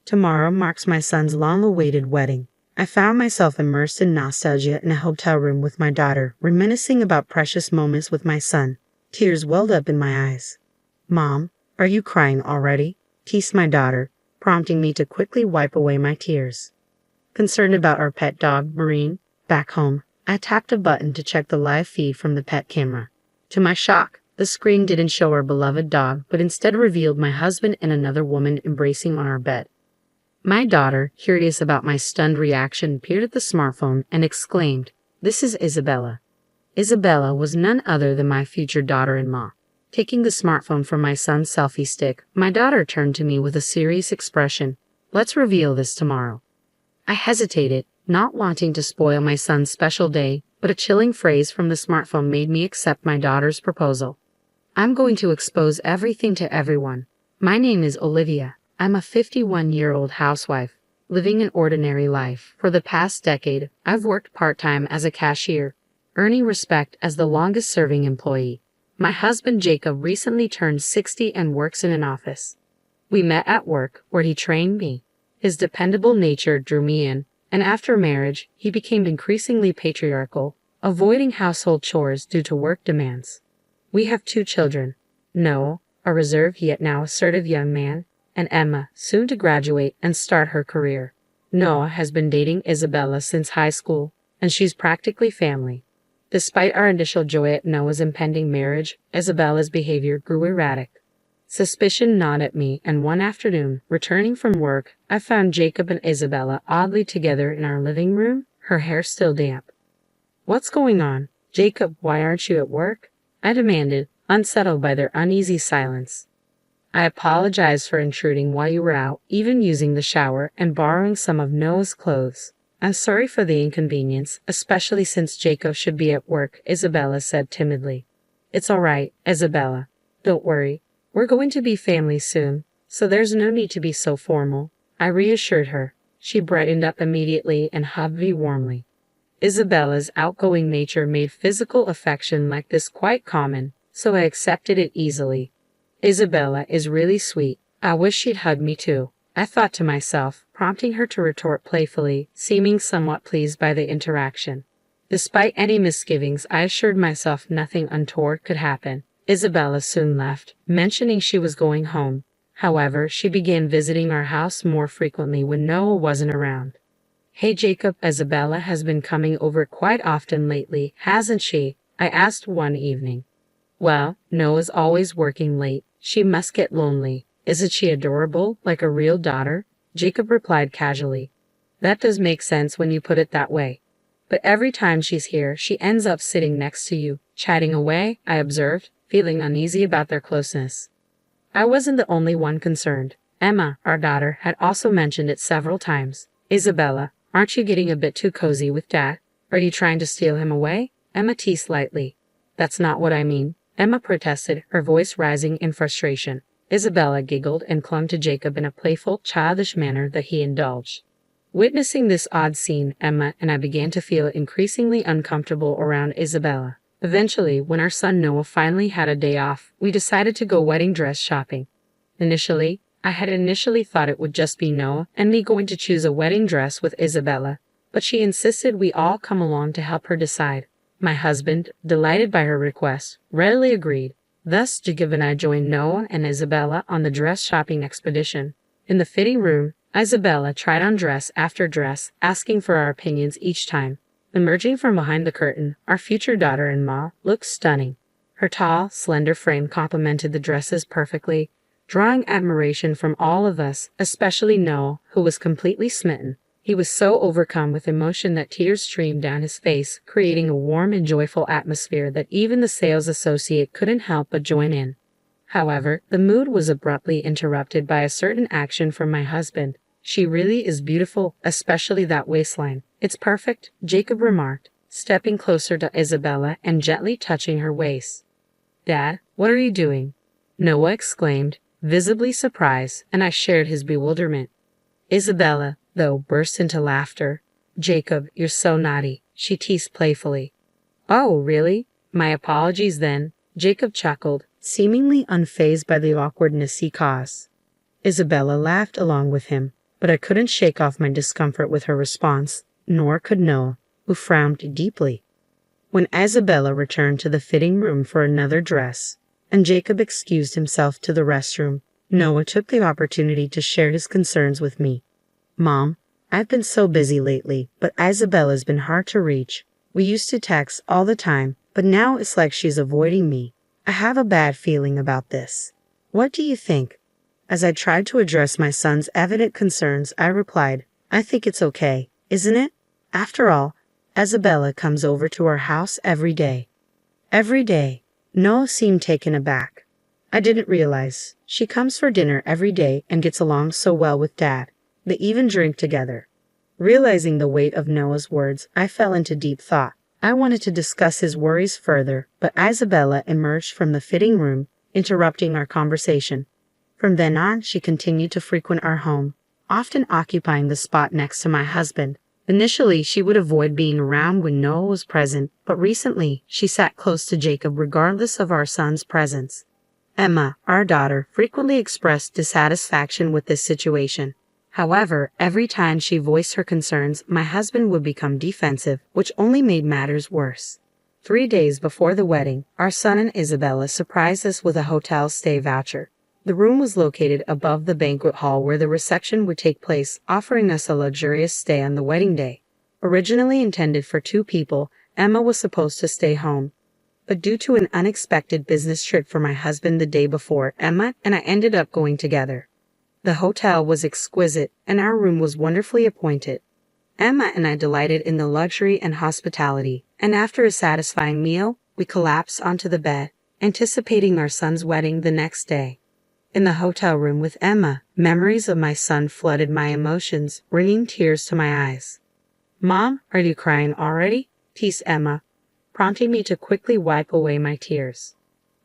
Tomorrow marks my son's long-awaited wedding. I found myself immersed in nostalgia in a hotel room with my daughter, reminiscing about precious moments with my son. Tears welled up in my eyes. "Mom, are you crying already?" teased my daughter, prompting me to quickly wipe away my tears. Concerned about our pet dog, Marine, back home, I tapped a button to check the live feed from the pet camera. To my shock, the screen didn't show our beloved dog, but instead revealed my husband and another woman embracing on our bed. My daughter, curious about my stunned reaction, peered at the smartphone and exclaimed, "This is Isabella." Isabella was none other than my future daughter-in-law. Taking the smartphone from my son's selfie stick, my daughter turned to me with a serious expression. "Let's reveal this tomorrow." I hesitated, not wanting to spoil my son's special day, but a chilling phrase from the smartphone made me accept my daughter's proposal. "I'm going to expose everything to everyone. My name is Olivia. I'm a 51-year-old housewife, living an ordinary life. For the past decade, I've worked part-time as a cashier, earning respect as the longest-serving employee. My husband Jacob recently turned 60 and works in an office. We met at work, where he trained me. His dependable nature drew me in, and after marriage, he became increasingly patriarchal, avoiding household chores due to work demands. We have 2 children, Noah, a reserved yet now assertive young man, and Emma, soon to graduate and start her career. Noah has been dating Isabella since high school, and she's practically family. Despite our initial joy at Noah's impending marriage, Isabella's behavior grew erratic. Suspicion gnawed at me, and one afternoon, returning from work, I found Jacob and Isabella oddly together in our living room, her hair still damp. "What's going on? Jacob, why aren't you at work?" I demanded, unsettled by their uneasy silence. "I apologize for intruding while you were out, even using the shower and borrowing some of Noah's clothes. I'm sorry for the inconvenience, especially since Jacob should be at work," Isabella said timidly. "It's all right, Isabella. Don't worry. We're going to be family soon, so there's no need to be so formal," I reassured her. She brightened up immediately and hugged me warmly. Isabella's outgoing nature made physical affection like this quite common, so I accepted it easily. "Isabella is really sweet. I wish she'd hug me too," I thought to myself, prompting her to retort playfully, seeming somewhat pleased by the interaction. Despite any misgivings, I assured myself nothing untoward could happen. Isabella soon left, mentioning she was going home. However, she began visiting our house more frequently when Noah wasn't around. "Hey Jacob, Isabella has been coming over quite often lately, hasn't she?" I asked one evening. "Well, Noah's always working late. She must get lonely. Isn't she adorable, like a real daughter?" Jacob replied casually. "That does make sense when you put it that way. But every time she's here, she ends up sitting next to you, chatting away," I observed, feeling uneasy about their closeness. I wasn't the only one concerned. Emma, our daughter, had also mentioned it several times. "Isabella, aren't you getting a bit too cozy with Dad? Are you trying to steal him away?" Emma teased lightly. "That's not what I mean," Emma protested, her voice rising in frustration. Isabella giggled and clung to Jacob in a playful, childish manner that he indulged. Witnessing this odd scene, Emma and I began to feel increasingly uncomfortable around Isabella. Eventually, when our son Noah finally had a day off, we decided to go wedding dress shopping. I had initially thought it would just be Noah and me going to choose a wedding dress with Isabella, but she insisted we all come along to help her decide. My husband, delighted by her request, readily agreed. Thus, Jacob and I joined Noah and Isabella on the dress shopping expedition. In the fitting room, Isabella tried on dress after dress, asking for our opinions each time. Emerging from behind the curtain, our future daughter-in-law looked stunning. Her tall, slender frame complemented the dresses perfectly, drawing admiration from all of us, especially Noah, who was completely smitten. He was so overcome with emotion that tears streamed down his face, creating a warm and joyful atmosphere that even the sales associate couldn't help but join in. However, the mood was abruptly interrupted by a certain action from my husband. "She really is beautiful, especially that waistline. It's perfect," Jacob remarked, stepping closer to Isabella and gently touching her waist. "Dad, what are you doing?" Noah exclaimed, visibly surprised, and I shared his bewilderment. Isabella, though, burst into laughter. "Jacob, you're so naughty," she teased playfully. "Oh, really? My apologies then," Jacob chuckled, seemingly unfazed by the awkwardness he caused. Isabella laughed along with him. But I couldn't shake off my discomfort with her response, nor could Noah, who frowned deeply. When Isabella returned to the fitting room for another dress, and Jacob excused himself to the restroom, Noah took the opportunity to share his concerns with me. "Mom, I've been so busy lately, but Isabella's been hard to reach. We used to text all the time, but now it's like she's avoiding me. I have a bad feeling about this. What do you think?" As I tried to address my son's evident concerns, I replied, "I think it's okay, isn't it? After all, Isabella comes over to our house every day." "Every day?" Noah seemed taken aback. "I didn't realize. She comes for dinner every day and gets along so well with Dad. They even drink together." Realizing the weight of Noah's words, I fell into deep thought. I wanted to discuss his worries further, but Isabella emerged from the fitting room, interrupting our conversation. From then on, she continued to frequent our home, often occupying the spot next to my husband. Initially, she would avoid being around when Noah was present, but recently, she sat close to Jacob regardless of our son's presence. Emma, our daughter, frequently expressed dissatisfaction with this situation. However, every time she voiced her concerns, my husband would become defensive, which only made matters worse. 3 days before the wedding, our son and Isabella surprised us with a hotel stay voucher. The room was located above the banquet hall where the reception would take place, offering us a luxurious stay on the wedding day. Originally intended for 2 people, Emma was supposed to stay home. But due to an unexpected business trip for my husband the day before, Emma and I ended up going together. The hotel was exquisite, and our room was wonderfully appointed. Emma and I delighted in the luxury and hospitality, and after a satisfying meal, we collapsed onto the bed, anticipating our son's wedding the next day. In the hotel room with Emma, memories of my son flooded my emotions, bringing tears to my eyes. "Mom, are you crying already?" teased Emma, prompting me to quickly wipe away my tears.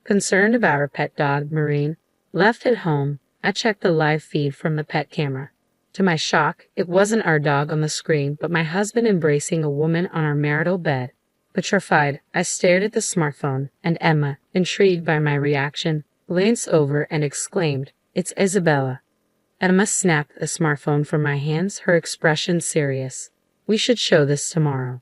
Concerned about our pet dog, Marine, left at home, I checked the live feed from the pet camera. To my shock, it wasn't our dog on the screen, but my husband embracing a woman on our marital bed. Petrified, I stared at the smartphone, and Emma, intrigued by my reaction, glanced over and exclaimed, "It's Isabella." Emma snapped the smartphone from my hands, her expression serious. "We should show this tomorrow."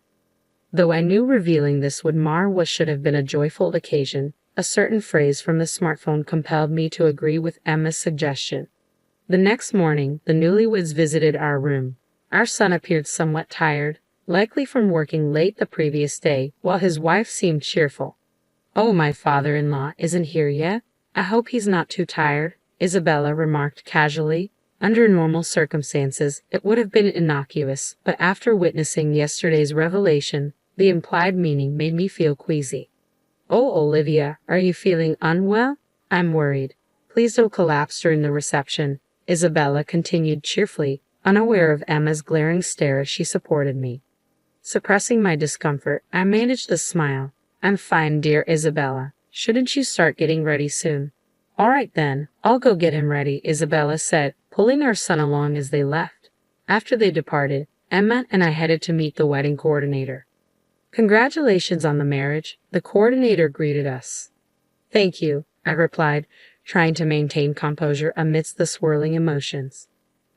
Though I knew revealing this would mar what should have been a joyful occasion, a certain phrase from the smartphone compelled me to agree with Emma's suggestion. The next morning, the newlyweds visited our room. Our son appeared somewhat tired, likely from working late the previous day, while his wife seemed cheerful. "Oh, my father-in-law isn't here yet? I hope he's not too tired," Isabella remarked casually. Under normal circumstances, it would have been innocuous, but after witnessing yesterday's revelation, the implied meaning made me feel queasy. "Oh, Olivia, are you feeling unwell? I'm worried. Please don't collapse during the reception," Isabella continued cheerfully, unaware of Emma's glaring stare as she supported me. Suppressing my discomfort, I managed a smile. "I'm fine, dear Isabella. Shouldn't you start getting ready soon?" "All right then, I'll go get him ready," Isabella said, pulling our son along as they left. After they departed, Emma and I headed to meet the wedding coordinator. "Congratulations on the marriage," the coordinator greeted us. "Thank you," I replied, trying to maintain composure amidst the swirling emotions.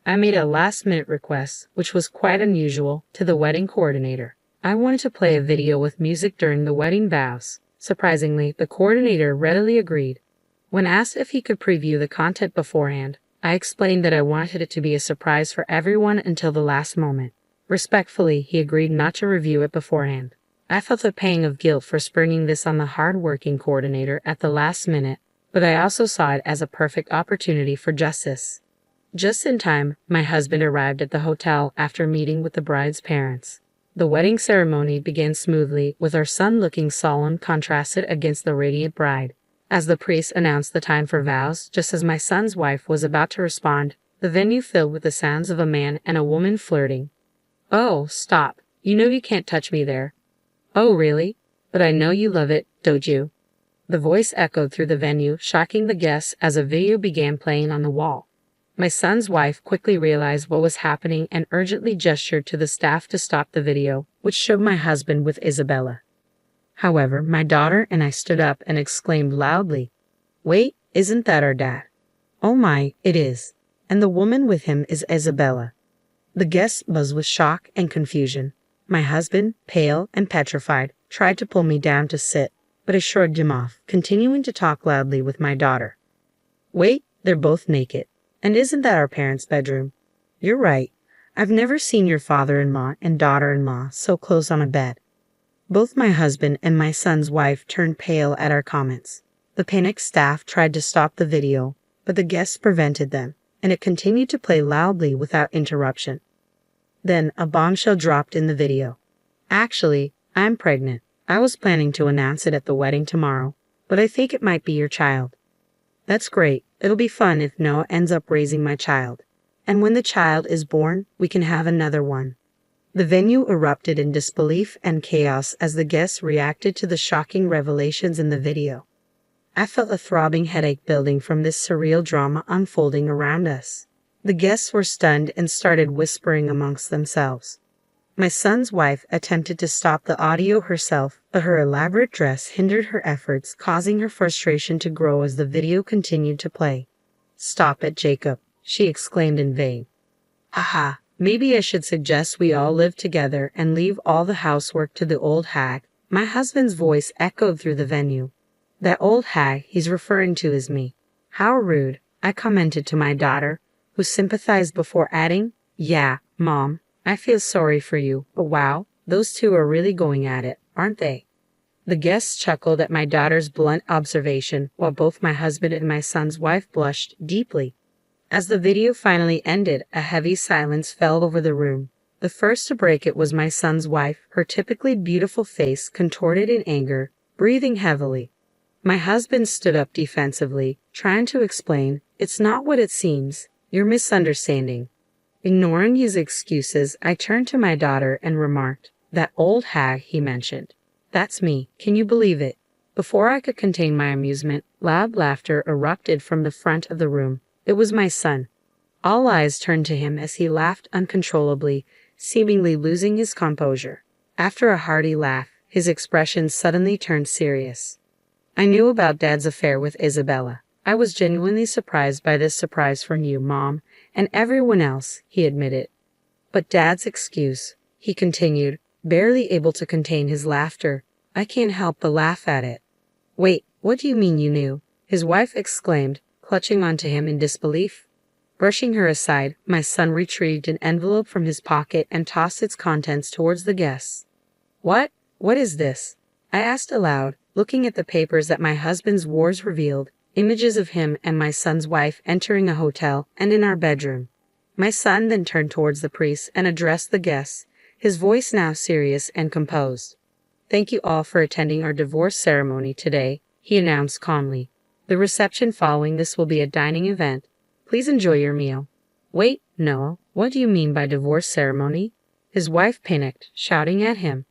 I made a last-minute request, which was quite unusual, to the wedding coordinator. I wanted to play a video with music during the wedding vows. Surprisingly, the coordinator readily agreed. When asked if he could preview the content beforehand, I explained that I wanted it to be a surprise for everyone until the last moment. Respectfully, he agreed not to review it beforehand. I felt a pang of guilt for springing this on the hard-working coordinator at the last minute, but I also saw it as a perfect opportunity for justice. Just in time, my husband arrived at the hotel after meeting with the bride's parents. The wedding ceremony began smoothly, with our son looking solemn contrasted against the radiant bride. As the priest announced the time for vows, just as my son's wife was about to respond, the venue filled with the sounds of a man and a woman flirting. "Oh, stop. You know you can't touch me there." "Oh, really? But I know you love it, don't you?" The voice echoed through the venue, shocking the guests as a video began playing on the wall. My son's wife quickly realized what was happening and urgently gestured to the staff to stop the video, which showed my husband with Isabella. However, my daughter and I stood up and exclaimed loudly, "Wait, isn't that our dad?" "Oh my, it is." and the woman with him is Isabella. The guest buzzed with shock and confusion. My husband, pale and petrified, tried to pull me down to sit, but I shrugged him off, continuing to talk loudly with my daughter. Wait, they're both naked. And isn't that our parents' bedroom? You're right. I've never seen your father-in-law and daughter-in-law so close on a bed. Both my husband and my son's wife turned pale at our comments. The panicked staff tried to stop the video, but the guests prevented them, and it continued to play loudly without interruption. Then a bombshell dropped in the video. Actually, I'm pregnant. I was planning to announce it at the wedding tomorrow, but I think it might be your child. That's great. It'll be fun if Noah ends up raising my child. And when the child is born, we can have another one. The venue erupted in disbelief and chaos as the guests reacted to the shocking revelations in the video. I felt a throbbing headache building from this surreal drama unfolding around us. The guests were stunned and started whispering amongst themselves. My son's wife attempted to stop the audio herself, but her elaborate dress hindered her efforts, causing her frustration to grow as the video continued to play. Stop it, Jacob, she exclaimed in vain. Haha, maybe I should suggest we all live together and leave all the housework to the old hag. My husband's voice echoed through the venue. That old hag he's referring to is me. How rude, I commented to my daughter, who sympathized before adding, Yeah, Mom, I feel sorry for you, but wow, those two are really going at it, aren't they? The guests chuckled at my daughter's blunt observation, while both my husband and my son's wife blushed deeply. As the video finally ended, a heavy silence fell over the room. The first to break it was my son's wife, her typically beautiful face contorted in anger, breathing heavily. My husband stood up defensively, trying to explain, It's not what it seems. You're misunderstanding. Ignoring his excuses, I turned to my daughter and remarked, That old hag he mentioned. That's me. Can you believe it? Before I could contain my amusement, loud laughter erupted from the front of the room. It was my son. All eyes turned to him as he laughed uncontrollably, seemingly losing his composure. After a hearty laugh, his expression suddenly turned serious. I knew about Dad's affair with Isabella. I was genuinely surprised by this surprise from you, Mom, and everyone else, he admitted. But Dad's excuse, he continued, barely able to contain his laughter. I can't help but laugh at it. Wait, what do you mean you knew? His wife exclaimed, clutching onto him in disbelief. Brushing her aside, my son retrieved an envelope from his pocket and tossed its contents towards the guests. What? What is this? I asked aloud, looking at the papers that my husband's wars revealed, images of him and my son's wife entering a hotel and in our bedroom. My son then turned towards the priest and addressed the guests, his voice now serious and composed. Thank you all for attending our divorce ceremony today, he announced calmly. The reception following this will be a dining event. Please enjoy your meal. Wait, Noah, what do you mean by divorce ceremony? His wife panicked, shouting at him.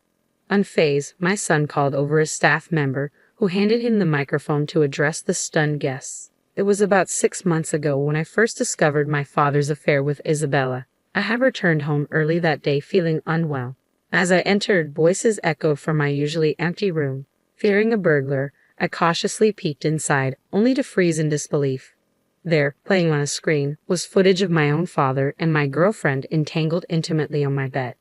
Unfazed, my son called over a staff member, who handed him the microphone to address the stunned guests. It was about 6 months ago when I first discovered my father's affair with Isabella. I had returned home early that day feeling unwell. As I entered, voices echoed from my usually empty room. Fearing a burglar, I cautiously peeked inside, only to freeze in disbelief. There, playing on a screen, was footage of my own father and my girlfriend entangled intimately on my bed.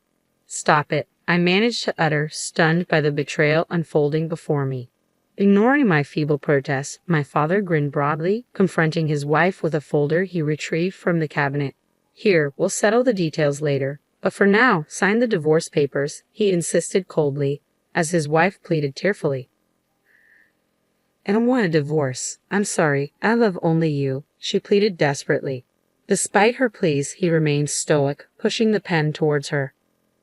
Stop it, I managed to utter, stunned by the betrayal unfolding before me. Ignoring my feeble protest, my father grinned broadly, confronting his wife with a folder he retrieved from the cabinet. Here, we'll settle the details later. But for now, sign the divorce papers, he insisted coldly, as his wife pleaded tearfully. I don't want a divorce. I'm sorry, I love only you, she pleaded desperately. Despite her pleas, he remained stoic, pushing the pen towards her.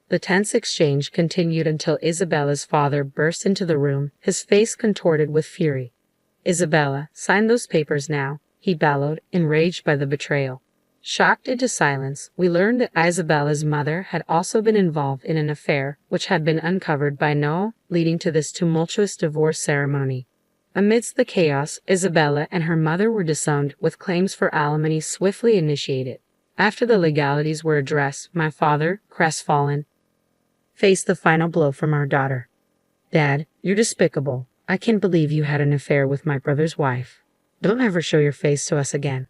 The tense exchange continued until Isabella's father burst into the room, his face contorted with fury. Isabella, sign those papers now, he bellowed, enraged by the betrayal. Shocked into silence, we learned that Isabella's mother had also been involved in an affair which had been uncovered by Noah, leading to this tumultuous divorce ceremony. Amidst the chaos, Isabella and her mother were disowned, with claims for alimony swiftly initiated. After the legalities were addressed, my father, crestfallen, faced the final blow from our daughter. Dad, you're despicable. I can't believe you had an affair with my brother's wife. Don't ever show your face to us again.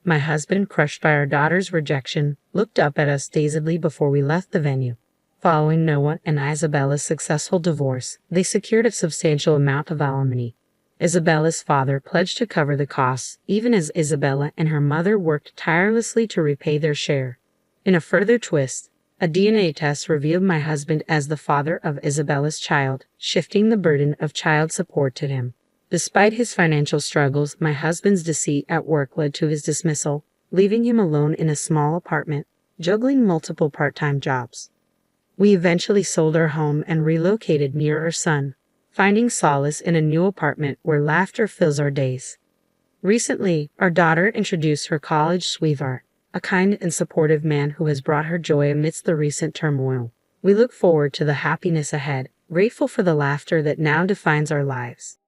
My husband, crushed by our daughter's rejection, looked up at us dazedly before we left the venue. Following Noah and Isabella's successful divorce, they secured a substantial amount of alimony. Isabella's father pledged to cover the costs, even as Isabella and her mother worked tirelessly to repay their share. In a further twist, a DNA test revealed my husband as the father of Isabella's child, shifting the burden of child support to him. Despite his financial struggles, my husband's deceit at work led to his dismissal, leaving him alone in a small apartment, juggling multiple part-time jobs. We eventually sold our home and relocated near our son, finding solace in a new apartment where laughter fills our days. Recently, our daughter introduced her college sweetheart, a kind and supportive man who has brought her joy amidst the recent turmoil. We look forward to the happiness ahead, grateful for the laughter that now defines our lives.